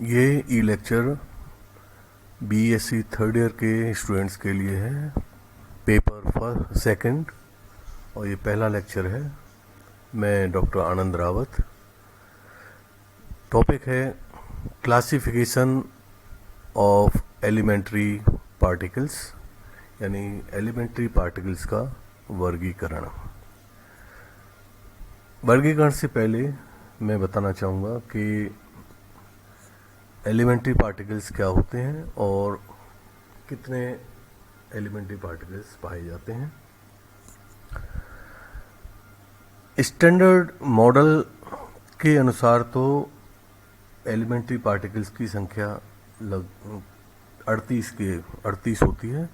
ये ई lecture BSc third year के students के लिए है, पेपर फर्स्ट सेकंड, और ये पहला लेक्चर है। मैं डॉक्टर आनंद रावत। टॉपिक है क्लासिफिकेशन ऑफ एलिमेंट्री पार्टिकल्स, यानी एलिमेंट्री पार्टिकल्स का वर्गीकरण। वर्गीकरण से पहले मैं बताना चाहूँगा कि एलिमेंट्री पार्टिकल्स क्या होते हैं और कितने एलिमेंट्री पार्टिकल्स पाए जाते हैं। स्टैंडर्ड मॉडल के अनुसार तो एलिमेंट्री पार्टिकल्स की संख्या 38 होती है,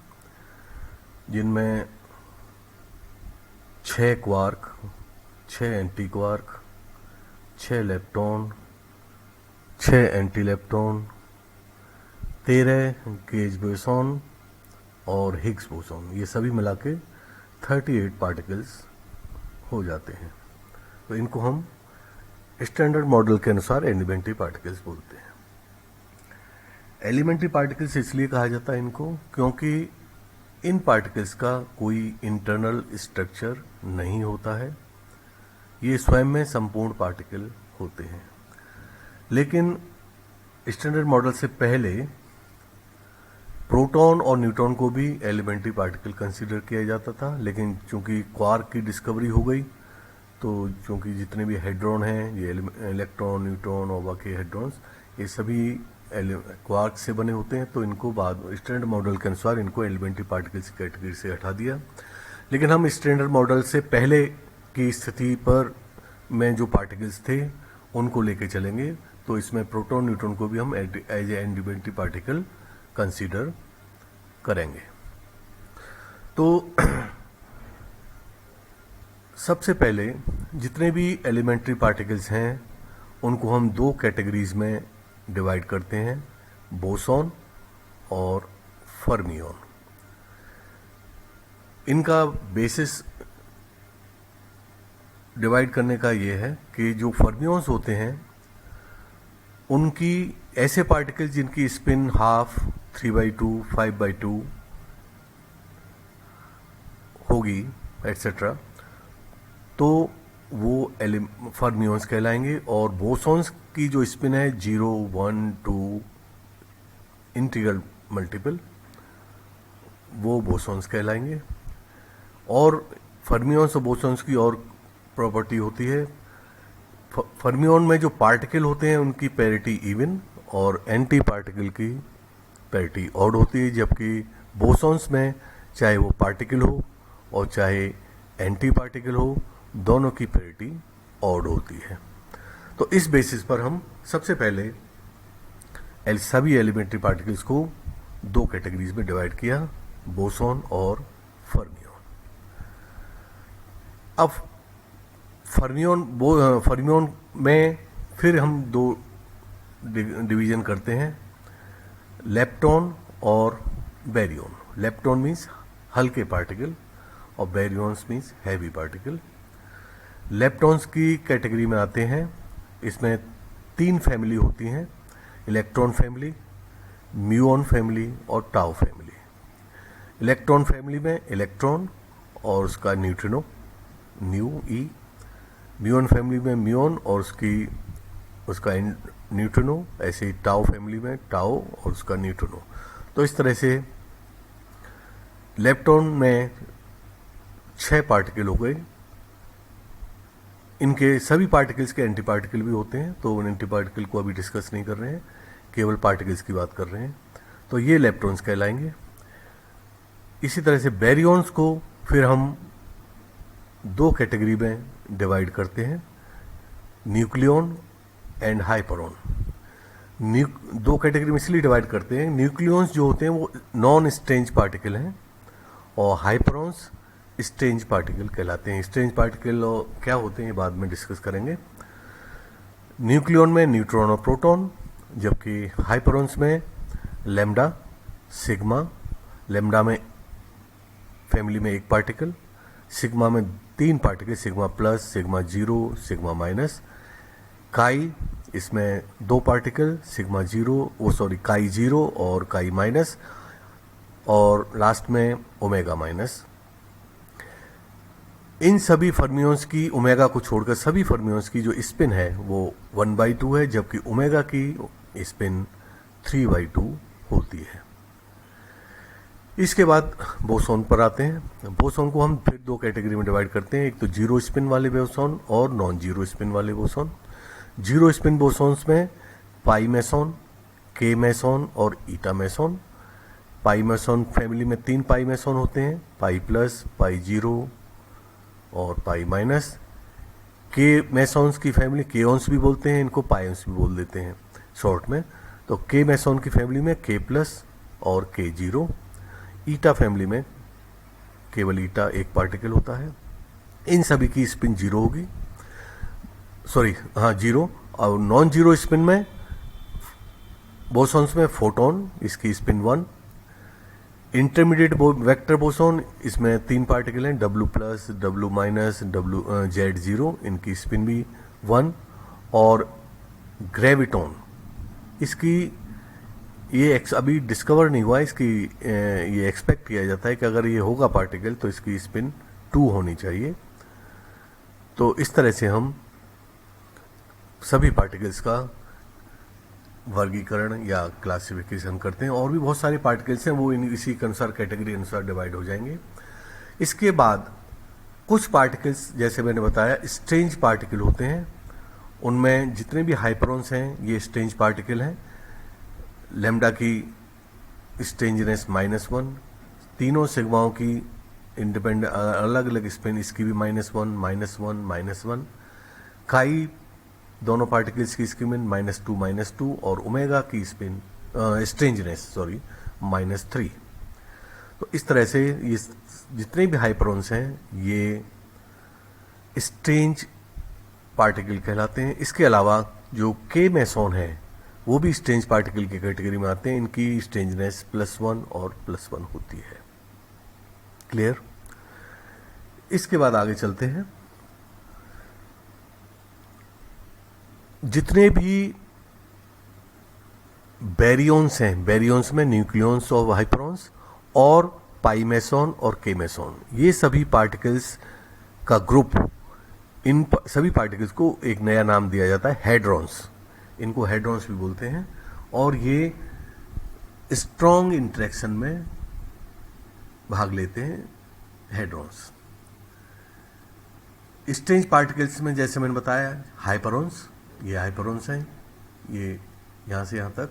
जिनमें 6 quark, 6 anti quark, 6 lepton, 6 anti lepton, 13 gauge boson और हिग्स बोसॉन, ये सभी मिला के 38 पार्टिकल्स हो जाते हैं। तो इनको हम स्टैंडर्ड मॉडल के अनुसार एलिमेंट्री पार्टिकल्स बोलते हैं। एलिमेंट्री पार्टिकल्स इसलिए कहा जाता है इनको क्योंकि इन पार्टिकल्स का कोई इंटरनल स्ट्रक्चर नहीं होता है, ये स्वयं में संपूर्ण पार्टिकल होते हैं। लेकिन स्टैंडर्ड मॉडल से पहले प्रोटॉन और न्यूट्रॉन को भी एलिमेंट्री पार्टिकल कंसीडर किया जाता था, लेकिन चूंकि क्वार्क की डिस्कवरी हो गई तो चूंकि जितने भी हेड्रॉन हैं, ये इलेक्ट्रॉन, न्यूट्रॉन और बाकी हेड्रॉन्स, ये सभी क्वार्क से बने होते हैं, तो इनको बाद स्टैंडर्ड मॉडल के अनुसार इनको एलिमेंट्री पार्टिकल्स की कैटेगरी से हटा दिया। लेकिन हम स्टैंडर्ड मॉडल से पहले की स्थिति पर में जो पार्टिकल्स थे उनको लेके चलेंगे, तो इसमें प्रोटॉन न्यूट्रॉन को भी हम as a elementary particle consider करेंगे। तो सबसे पहले जितने भी एलिमेंट्री पार्टिकल्स हैं उनको हम 2 कैटेगरीज में डिवाइड करते हैं, बोसॉन और फर्मियोन। इनका बेसिस डिवाइड करने का ये है कि जो फर्मियोन्स होते हैं उनकी ऐसे पार्टिकल्स जिनकी स्पिन हाफ, 3/2, 5/2 होगी एटसेट्रा, तो वो फर्मियोन्स कहलाएंगे। और बोसॉन्स की जो स्पिन है 0, 1, 2 इंटीग्रल मल्टीपल, वो बोसॉन्स कहलाएंगे। और फर्मियोन्स और बोसॉन्स की और प्रॉपर्टी होती है, फर्मियोन में जो पार्टिकल होते हैं उनकी पैरिटी इवन और एंटी पार्टिकल की पैरिटी ऑड होती है, जबकि बोसॉन्स में चाहे वो पार्टिकल हो और चाहे एंटी पार्टिकल हो, दोनों की पैरिटी ऑड होती है। तो इस बेसिस पर हम सबसे पहले सभी एलिमेंट्री पार्टिकल्स को 2 कैटेगरीज में डिवाइड किया, बोसॉन और फर्मियोन। अब फर्मियोन में फिर हम 2 डिवीजन करते हैं, लेप्टॉन और बैरियन। लेप्टॉन मीन्स हल्के पार्टिकल और बैरियंस मीन्स हैवी पार्टिकल। लेप्टॉन्स की कैटेगरी में आते हैं, इसमें 3 फैमिली होती हैं, इलेक्ट्रॉन फैमिली, म्यूऑन फैमिली और टाउ फैमिली। इलेक्ट्रॉन फैमिली में इलेक्ट्रॉन और उसका न्यूट्रिनो न्यू ई, म्यूऑन फैमिली में म्यूऑन और उसका न्यूट्रिनो, ऐसे ही टाउ फैमिली में टाउ और उसका न्यूट्रिनो। तो इस तरह से लेप्टॉन में 6 पार्टिकल हो गए। इनके सभी पार्टिकल्स के एंटी पार्टिकल भी होते हैं, तो उन एंटी पार्टिकल को अभी डिस्कस नहीं कर रहे हैं, केवल पार्टिकल्स की बात कर रहे हैं। तो ये लेप्टॉन्स कहलाएंगे। इसी तरह से बैरियंस को फिर हम 2 कैटेगरी में डिवाइड करते हैं, न्यूक्लियन एंड हाइपरॉन। 2 कैटेगरी में इसलिए डिवाइड करते हैं, न्यूक्लियंस जो होते हैं वो नॉन स्ट्रेंज पार्टिकल हैं और हाइपरॉन्स स्ट्रेंज पार्टिकल कहलाते हैं। स्ट्रेंज पार्टिकल क्या होते हैं ये बाद में डिस्कस करेंगे। न्यूक्लियन में न्यूट्रॉन और प्रोटॉन, जबकि हाइपरॉन्स में लैम्डा, सिग्मा। लैम्डा में फैमिली में 1 पार्टिकल, सिग्मा में 3 particle, sigma plus, sigma zero, sigma minus. काई इसमें दो पार्टिकल सिग्मा जीरो, काई जीरो और काई माइनस, और लास्ट में ओमेगा माइनस। इन सभी फर्मियोन्स की, ओमेगा को छोड़कर सभी फर्मियोन्स की जो स्पिन है वो 1/2 है, जबकि ओमेगा की स्पिन 3/2 होती है। इसके बाद बोसॉन पर आते हैं। बोसॉन को हम फिर दो कैटेगरी में डिवाइड करते हैं, एक तो जीरो स्पिन वाले बोसॉन और नॉन जीरो स्पिन वाले बोसॉन। जीरो स्पिन बोसॉन्स में पाई मेसॉन, के मेसॉन और ईटा मेसॉन। पाई मेसॉन फैमिली में 3 पाई मेसॉन होते हैं, पाई प्लस, पाई जीरो और पाई माइनस। के मेसॉन्स की फैमिली, केओन्स भी बोलते हैं इनको, पाइन्स भी बोल देते हैं शॉर्ट में। तो के मेसॉन की फैमिली में के प्लस और के जीरो। ईटा फैमिली में केवल ईटा एक पार्टिकल होता है। इन सभी की स्पिन जीरो होगी, जीरो। और नॉन जीरो स्पिन में बोसॉन्स में फोटोन, इसकी स्पिन 1। इंटरमीडिएट वेक्टर बोसॉन, इसमें 3 पार्टिकल हैं, W plus, W minus, Z zero, इनकी स्पिन भी 1। और ग्रेविटॉन, इसकी ये अभी डिस्कवर नहीं हुआ, इसकी ये एक्सपेक्ट किया जाता है कि अगर ये होगा पार्टिकल तो इसकी स्पिन 2 होनी चाहिए। तो इस तरह से हम सभी पार्टिकल्स का वर्गीकरण या क्लासिफिकेशन करते हैं। और भी बहुत सारे पार्टिकल्स हैं, वो इसी के अनुसार, कैटेगरी अनुसार डिवाइड हो जाएंगे। इसके बाद कुछ पार्टिकल्स, जैसे मैंने बताया, स्ट्रेंज पार्टिकल होते हैं। उनमें जितने भी हाइपरॉन्स हैं ये स्ट्रेंज पार्टिकल हैं। लैम्डा की स्ट्रेंजनेस -1, तीनों सिग्माओं की इंडिपेंडेंट अलग अलग स्पिन, इसकी भी -1, -1, -1। काई दोनों पार्टिकल्स की स्पिन -2, -2 और ओमेगा की स्पिन स्ट्रेंजनेस -3। तो इस तरह से ये जितने भी हाइपरॉन्स हैं ये स्ट्रेंज पार्टिकल कहलाते हैं। इसके अलावा जो के मेसॉन है वो भी स्ट्रेंज पार्टिकल की कैटेगरी में आते हैं। इनकी स्ट्रेंजनेस +1 और +1 होती है। क्लियर? इसके बाद आगे चलते हैं। जितने भी बैरियॉन्स हैं, बैरियॉन्स में न्यूक्लियॉन्स और हाइपरॉन्स और पाई मेसॉन और के मेसॉन, ये सभी पार्टिकल्स का ग्रुप, इन सभी पार्टिकल्स को एक नया नाम दिया जाता है, हेड्रॉन्स। इनको हेड्रॉन्स भी बोलते हैं। और ये स्ट्रॉन्ग इंटरेक्शन में भाग लेते हैं, हेड्रॉन्स। स्ट्रेंज पार्टिकल्स में जैसे मैंने बताया, हाइपरॉन्स, ये हाइपरॉन्स हैं, ये यहां से यहां तक,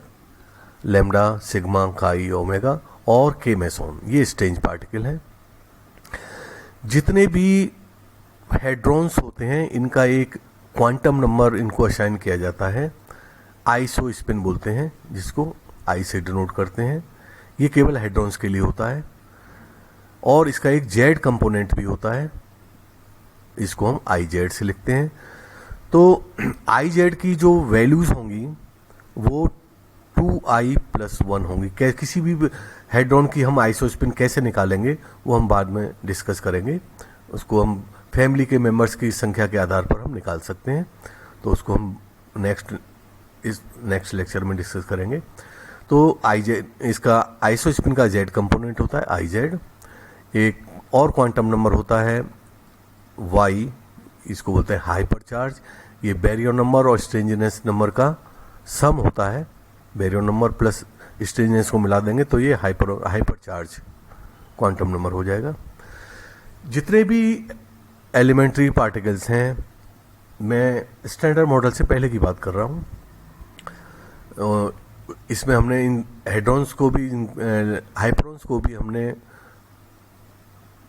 लैम्डा, सिग्मा, काई, ओमेगा और के मेसॉन, ये स्ट्रेंज पार्टिकल हैं। जितने भी हेड्रॉन्स होते हैं इनका एक क्वांटम नंबर इनको असाइन किया जाता है, आइसो स्पिन बोलते हैं, जिसको आई से डिनोट करते हैं। ये केवल हेड्रॉन्स के लिए होता है। और इसका एक जेड कंपोनेंट भी होता है, इसको हम आई जेड से लिखते हैं। तो आई जेड की जो वैल्यूज होंगी वो 2i+1 होंगी। किसी भी हेड्रॉन की हम आइसो स्पिन कैसे निकालेंगे वो हम बाद में डिस्कस करेंगे। उसको हम फैमिली के मेंबर्स की संख्या के आधार पर हम निकाल सकते हैं। तो उसको हम नेक्स्ट लेक्चर में डिस्कस करेंगे। तो आई जेड, इसका आइसो स्पिन का जेड कंपोनेंट होता है आई जेड। एक और क्वांटम नंबर होता है वाई, इसको बोलते हैं हाइपर चार्ज। ये बैरियर नंबर और स्ट्रेंजनेस नंबर का सम होता है। बैरियर नंबर प्लस स्ट्रेंजनेस को मिला देंगे तो ये हाइपर चार्ज क्वांटम नंबर हो जाएगा। जितने भी एलिमेंट्री पार्टिकल्स हैं, मैं स्टैंडर्ड मॉडल से पहले की बात कर रहा हूँ। इसमें हमने इन हेड्रॉन्स को भी, हाइपरॉन्स को भी हमने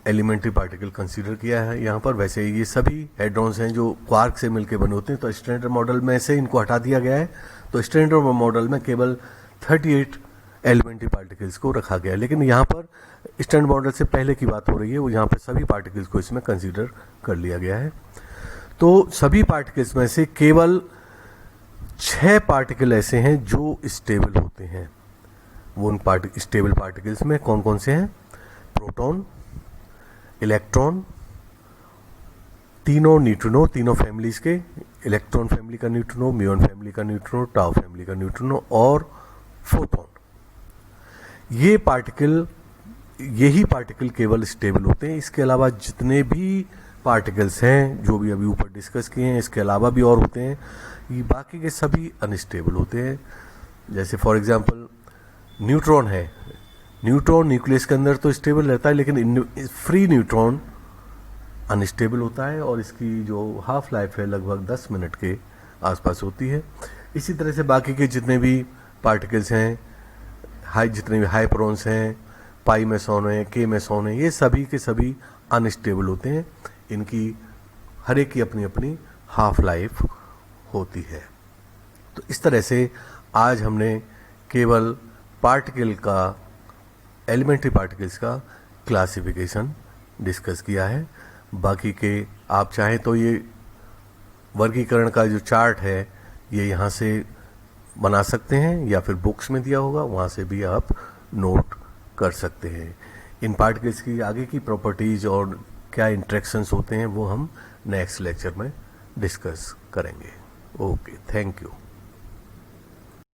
एलिमेंट्री पार्टिकल कंसीडर किया है यहाँ पर। वैसे ये सभी हेड्रॉन्स हैं जो क्वार्क से मिलकर बने होते हैं। तो स्टैंडर्ड मॉडल में से इनको हटा दिया गया है। तो स्टैंडर्ड मॉडल में केवल 38 एलिमेंट्री पार्टिकल्स को रखा गया है। लेकिन यहाँ पर स्टैंडर्ड मॉडल से पहले की बात हो रही है, वो यहाँ पर सभी पार्टिकल्स को इसमें कंसीडर कर लिया गया है। तो सभी पार्टिकल्स में से केवल 6 पार्टिकल ऐसे हैं जो स्टेबल होते हैं। वो उन स्टेबल पार्टिकल्स में कौन कौन से हैं? प्रोटॉन, इलेक्ट्रॉन, तीनों न्यूट्रिनो, तीनों फैमिलीज के, इलेक्ट्रॉन फैमिली का न्यूट्रिनो, म्यून फैमिली का न्यूट्रिनो, टाउ फैमिली का न्यूट्रिनो और फोटोन। ये पार्टिकल, यही पार्टिकल केवल स्टेबल होते हैं। इसके अलावा जितने भी पार्टिकल्स हैं जो भी अभी ऊपर डिस्कस किए हैं, इसके अलावा भी और होते हैं, ये बाकी के सभी अनस्टेबल होते हैं। जैसे फॉर एग्जांपल न्यूट्रॉन है, न्यूट्रॉन न्यूक्लियस के अंदर तो स्टेबल रहता है, लेकिन फ्री न्यूट्रॉन अनस्टेबल होता है और इसकी जो हाफ लाइफ है लगभग 10 मिनट के आसपास होती है। इसी तरह से बाकी के जितने भी पार्टिकल्स हैं, जितने भी हाइपरॉन्स हैं, पाई मेसॉन है, के मेसॉन है, ये सभी के सभी अनस्टेबल होते हैं। इनकी हर एक की अपनी अपनी हाफ लाइफ होती है। तो इस तरह से आज हमने केवल पार्टिकल का, एलिमेंट्री पार्टिकल्स का क्लासिफिकेशन डिस्कस किया है। बाकी के आप चाहें तो ये वर्गीकरण का जो चार्ट है ये यहाँ से बना सकते हैं या फिर बुक्स में दिया होगा, वहाँ से भी आप नोट कर सकते हैं। इन पार्टिकल्स की आगे की प्रॉपर्टीज और क्या इंटरेक्शंस होते हैं वो हम नेक्स्ट लेक्चर में डिस्कस करेंगे। Okay, thank you.